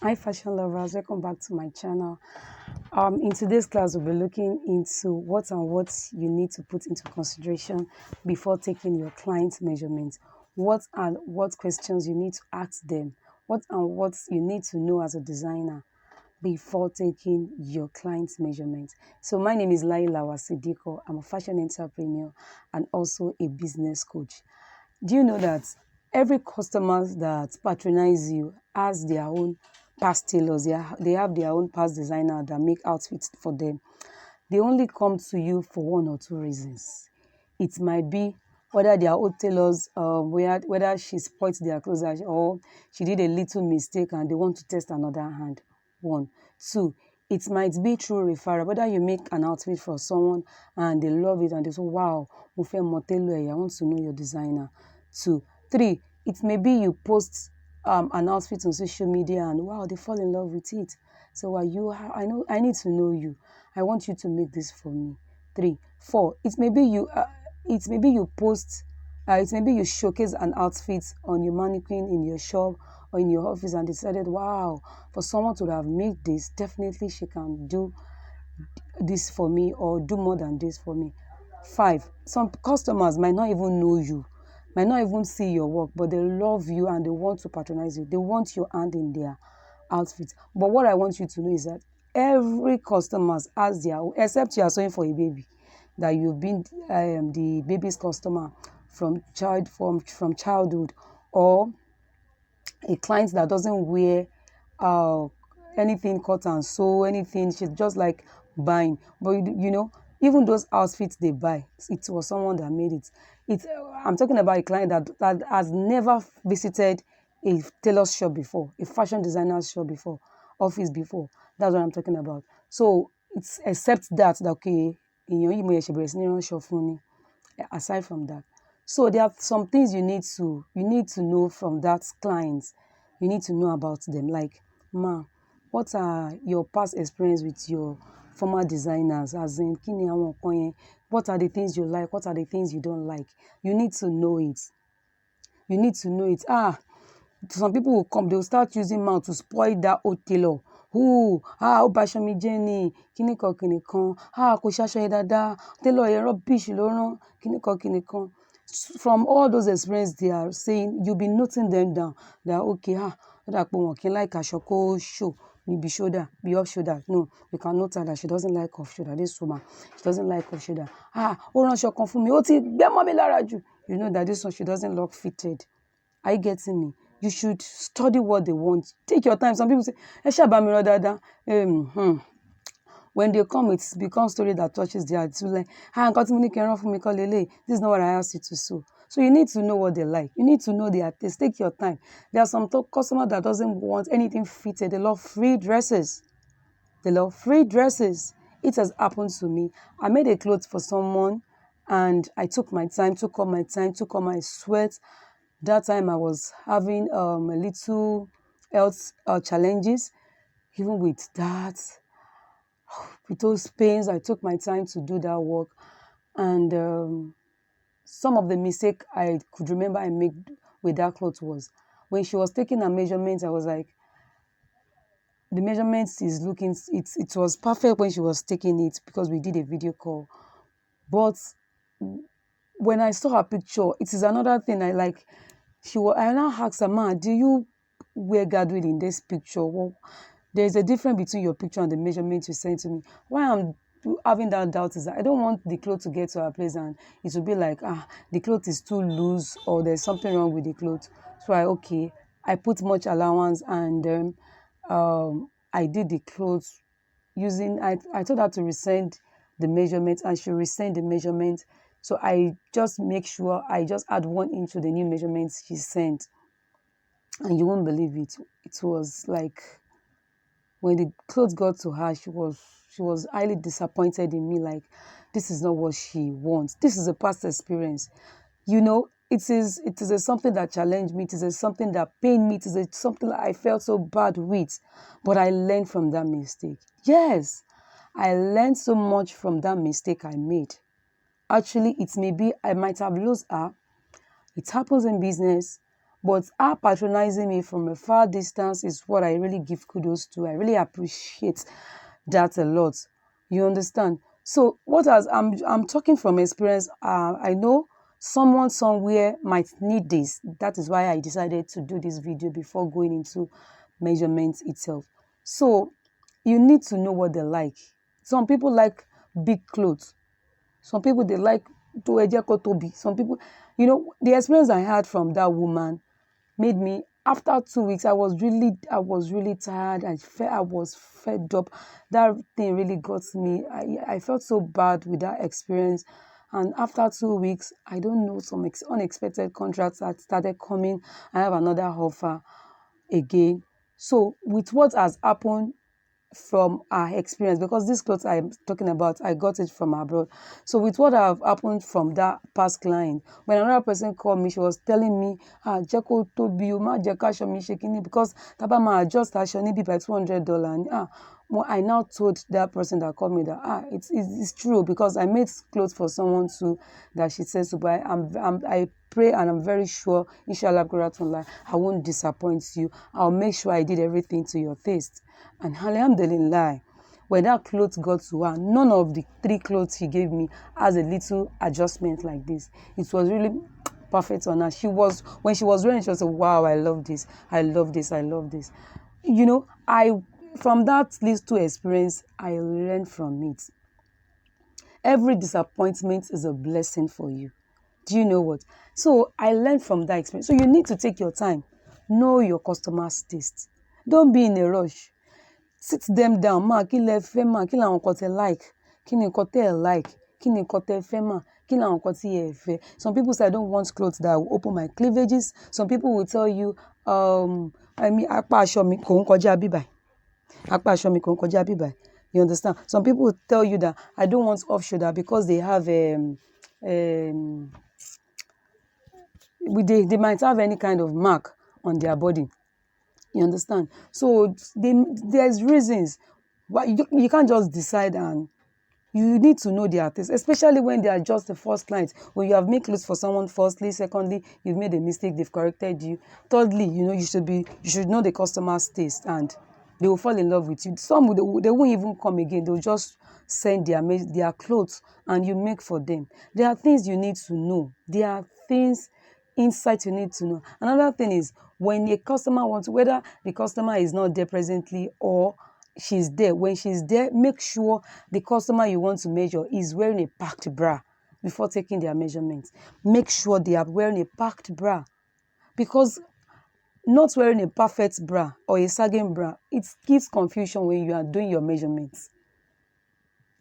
Hi fashion lovers, welcome back to my channel. In today's class, we'll be looking into what and what you need to put into consideration before taking your client's measurements. What and what questions you need to ask them. What and what you need to know as a designer before taking your client's measurements. So my name is SYDDY'S. I'm a fashion entrepreneur and also a business coach. Do you know that every customer that patronize you has their own past tailors? They have their own past designer that make outfits for them. They only come to you for one or two reasons. It might be whether their old tailors, whether she spoilt their clothes or she did a little mistake and they want to test another hand. One. Two, it might be through referral, whether you make an outfit for someone and they love it and they say, wow, mo fẹ́ mọ tailor ẹ, I want to know your designer. Two. Three, it may be you post an outfit on social media and wow, they fall in love with it. So I need to know you. I want you to make this for me. 3. 4. It may be you post it may be you showcase an outfit on your mannequin in your shop or in your office and decided, wow, for someone to have made this, definitely she can do this for me or do more than this for me. 5. Some customers might not even know you, might not even see your work, but they love you and they want to patronize you. They want your hand in their outfit. But what I want you to know is that every customer has their own, except you are sewing for a baby, that you've been the baby's customer from childhood, or a client that doesn't wear anything cut and sew, anything. She's just like buying. But you know, even those outfits they buy, it was someone that made it. I'm talking about a client that has never visited a tailor's shop before, a fashion designer's shop before, office before. That's what I'm talking about. So it's except that okay, in your shop. Aside from that, so there are some things you need to know from that client. You need to know about them, like, what are your past experience with your former designers, as in what are the things you like, what are the things you don't like. You need to know it. Some people will come, they'll start using mouth to spoil that old tailor. Ó baṣọ mi jẹ́ ni, kíníkan kíníkan, kò ṣaṣọ yẹn dáadáa, tailor yẹn rubbish ló rán, kíníkan kíníkan. From all those experiences they are saying, you'll be noting them down. That okay, ó dà pé wọn kì í like aṣọ kó show níbi shoulder, be off shoulder. No, you can note that she doesn't like off shoulder. This woman, she doesn't like off shoulder. Ó ránṣọ kan fún mi, ó ti gbé mọ́ mi lára jù. You know that this one, she doesn't look fitted. Are you getting me? You should study what they want. Take your time. Some people say, when they come, it's become story that touches their heart. It's like, this is not what I asked you to sew. So you need to know what they like. You need to know their taste. Take your time. There are some customers that doesn't want anything fitted. They love free dresses. It has happened to me. I made a clothes for someone and I took my time, took all my sweat. That time I was having a little health challenges. Even with that, with those pains, I took my time to do that work. And some of the mistake I could remember I made with that cloth was when she was taking her measurements, I was like, the measurements is looking, it was perfect when she was taking it because we did a video call. But when I saw her picture, it is another thing I like. I now asked her, do you wear guardrail in this picture? Well, there's a difference between your picture and the measurements you sent to me. Why I'm having that doubt is that I don't want the clothes to get to her place and it will be like, the clothes is too loose or there's something wrong with the clothes. So I put much allowance and I did the clothes using, I told her to resend the measurements and she resend the measurements. So I just make sure I just add 1 inch to the new measurements she sent. And you won't believe it. It was like when the clothes got to her, she was highly disappointed in me. Like, this is not what she wants. This is a past experience. You know, it is something that challenged me. It is something that pained me. It is something that I felt so bad with. But I learned from that mistake. Yes, I learned so much from that mistake I made. Actually, it may be I might have lost her. It happens in business. But her patronizing me from a far distance is what I really give kudos to. I really appreciate that a lot. You understand? So I'm talking from experience. I know someone somewhere might need this. That is why I decided to do this video before going into measurements itself. So you need to know what they like. Some people like big clothes. Some people they like to tobi. Some people, the experience I had from that woman made me, after 2 weeks, I was really tired. I was fed up. That thing really got me. I felt so bad with that experience. And after 2 weeks, I don't know, some unexpected contracts that started coming. I have another offer again. So with what has happened from our experience, because this clothes I'm talking about, I got it from abroad. So with what have happened from that past client, when another person called me, she was telling me, Jeko Tobi, ma Jeka Shomi Shekini, because Taba ma adjust Ashoni by $200. I now told that person that called me that it's true, because I made clothes for someone too that she says to buy. I pray and I'm very sure, inshallah, I won't disappoint you. I'll make sure I did everything to your taste. And alhamdulillah, when that clothes got to her, none of the 3 clothes she gave me has a little adjustment like this. It was really perfect on her. When she was wearing it, she was like, wow, I love this. I love this. I love this. From that little experience, I learned from it. Every disappointment is a blessing for you. Do you know what? So I learned from that experience. So you need to take your time. Know your customer's taste. Don't be in a rush. Sit them down. Ma, kí lẹ fẹ́ ma, kí làwọn nǹkan tẹ́ like, kí ni nǹkan tẹ́ like, kí ni nǹkan tẹ́ fẹ́ ma, kí làwọn nǹkan tí ẹ fẹ́. Some people say I don't want clothes that will open my cleavages. Some people will tell you, apá aṣọ mi kò ń kọjá bíbàí. Apá aṣọ mi kò ń kọjá bíbàí. You understand? Some people will tell you that I don't want off shoulder because they have they might have any kind of mark on their body. You understand? So there's reasons why you can't just decide, and you need to know their taste, especially when they are just the first client. When you have made clothes for someone, firstly, secondly, you've made a mistake, they've corrected you. Thirdly, you should know the customer's taste, and they will fall in love with you. Some they won't even come again. They'll just send their clothes and you make for them. There are things you need to know. There are things, insight you need to know. Another thing is, when a customer wants, whether the customer is not there presently or she's there, when she's there, make sure the customer you want to measure is wearing a packed bra before taking their measurements. Make sure they are wearing a packed bra, because not wearing a perfect bra or a sagging bra, it gives confusion when you are doing your measurements.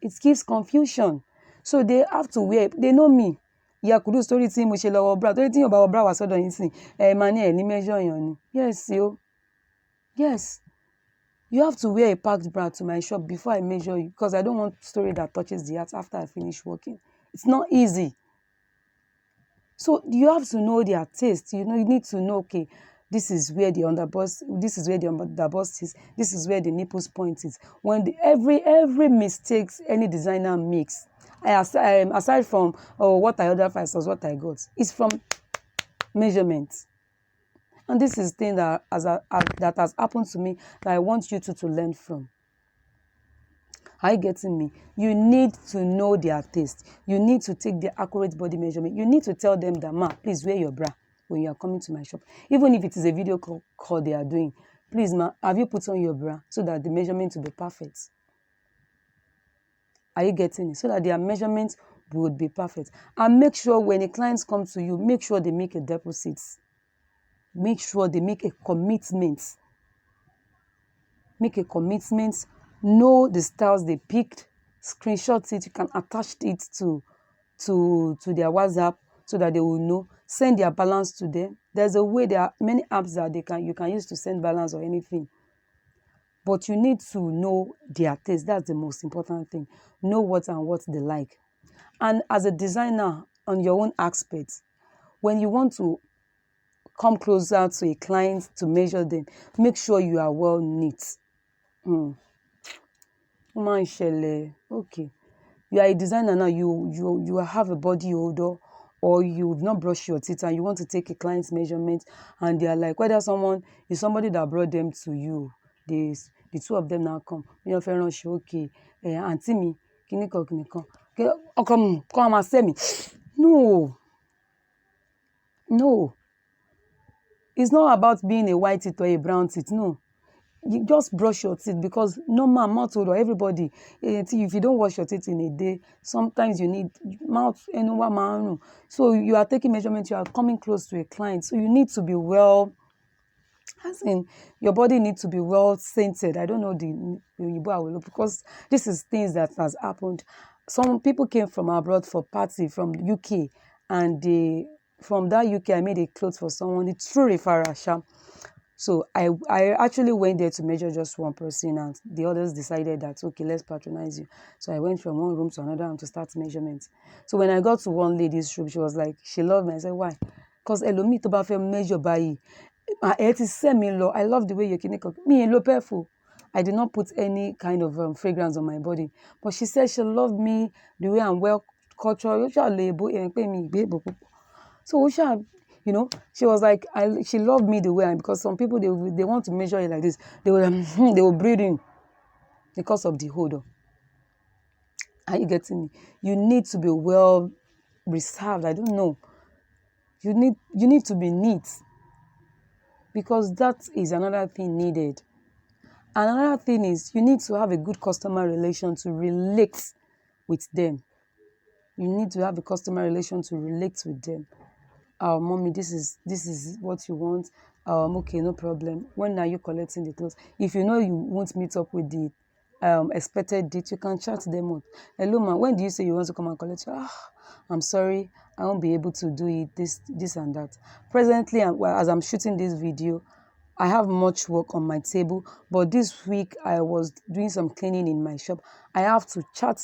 It gives confusion. So they have to wear, they know me. Ìyá Kudus torí tí mo ṣe lọ́wọ́ bra, torí tí yóò bá wọ bra wá sọ́dọ̀ yín sìn, máa ní ẹ̀ ní measure yàn ni. Yes, yo. Yes. You have to wear a packed bra to my shop before I measure you, because I don't want story that touches the heart after I finish working. It's not easy. So you have to know their taste. You need to know, okay, this is where the underbust is. This is where the nipples point is. When every mistakes any designer makes, aside from what I ordered versus what I got, is from measurements. And this is the thing that has happened to me that I want you to learn from. Are you getting me? You need to know their taste. You need to take the accurate body measurement. You need to tell them that, ma, please wear your bra when you are coming to my shop. Even if it is a video call they are doing, please, ma, have you put on your bra so that the measurement will be perfect? Are you getting it? So that their measurements would be perfect. And make sure when a client comes to you, make sure they make a deposit. Make sure they make a commitment. Make a commitment. Know the styles they picked. Screenshot it. You can attach it to their WhatsApp so that they will know. Send their balance to them. There's a way. There are many apps that you can use to send balance or anything. But you need to know their taste. That's the most important thing. Know what they like. And as a designer, on your own aspect, when you want to come closer to a client to measure them, make sure you are well neat. Okay. You are a designer now, you have a body odor, or you've not brushed your teeth and you want to take a client's measurement, and they are like, whether someone is somebody that brought them to you, the two of them now come, you know, fair show, okay, auntie me, kiniko, come and say me. No, it's not about being a white teeth or a brown teeth. No, you just brush your teeth, because normal mouth odor, everybody, if you don't wash your teeth in a day, sometimes you need mouth. So you are taking measurements, you are coming close to a client, so you need to be well, as in your body needs to be well scented. I don't know the because this is things that has happened. Some people came from abroad for party from UK, and from that UK I made a clothes for someone. It's true referral. So I actually went there to measure just one person, and the others decided that, okay, let's patronize you. So I went from one room to another room to start measurements. So when I got to one lady's room, she was like, she loved me. I said, why? Because Elomi to ba fe measure by my head is semi low. I love the way you're kinetic. Me low perfect. I did not put any kind of fragrance on my body, but she said she loved me the way I'm well cultural. So you know, she was like, she loved me the way I, because some people, they want to measure it like this. They will breathe in because of the odor. Are you getting me? You need to be well reserved. I don't know. You need to be neat, because that is another thing needed. Another thing is, you need to have a good customer relation to relate with them. You need to have a customer relation to relate with them. Mommy, this is what you want. Okay, no problem. When are you collecting the clothes? If you know you won't meet up with the expected date, you can chat them up. Hello, ma, when do you say you want to come and collect? I'm sorry, I won't be able to do it, this and that. Presently, as I'm shooting this video, I have much work on my table, but this week I was doing some cleaning in my shop. I have to chat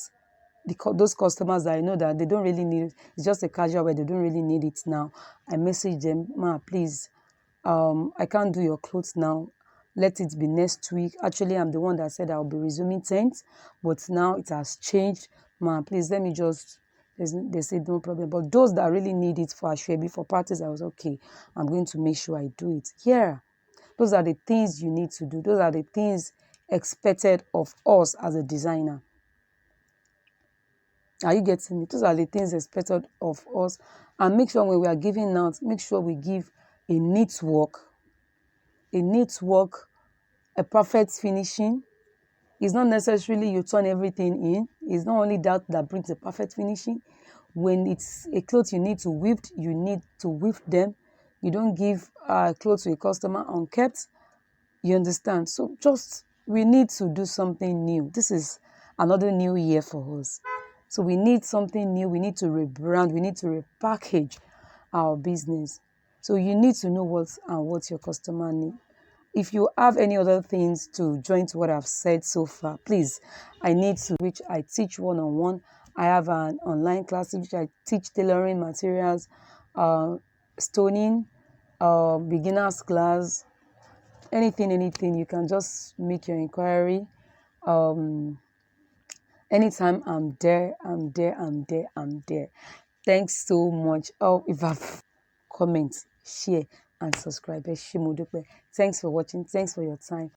those customers that I know that they don't really need it. It's just a casual wear, they don't really need it now. I message them, ma, please, I can't do your clothes now. Let it be next week. Actually, I'm the one that said I'll be resuming 10th, but now it has changed. Ma, please, let me just, they said no problem. But those that really need it for Ashwebi, for parties, I was okay. I'm going to make sure I do it. Yeah. Those are the things you need to do. Those are the things expected of us as a designer. Are you getting me? Those are the things expected of us. And make sure when we are giving out, make sure we give a neat work, a perfect finishing. It's not necessarily you turn everything in. It's not only that brings a perfect finishing. When it's a cloth you need to weave, you need to weave them. You don't give clothes to a customer unkept. You understand? So we need to do something new. This is another new year for us. So we need something new. We need to rebrand. We need to repackage our business. So you need to know what your customer needs. If you have any other things to join to what I've said so far, please, I need to, which I teach one-on-one. I have an online class which I teach tailoring materials, stoning, beginners class, anything. You can just make your inquiry. Anytime, I'm there. Thanks so much. If I've comment, share and subscribe. Thanks for watching. Thanks for your time.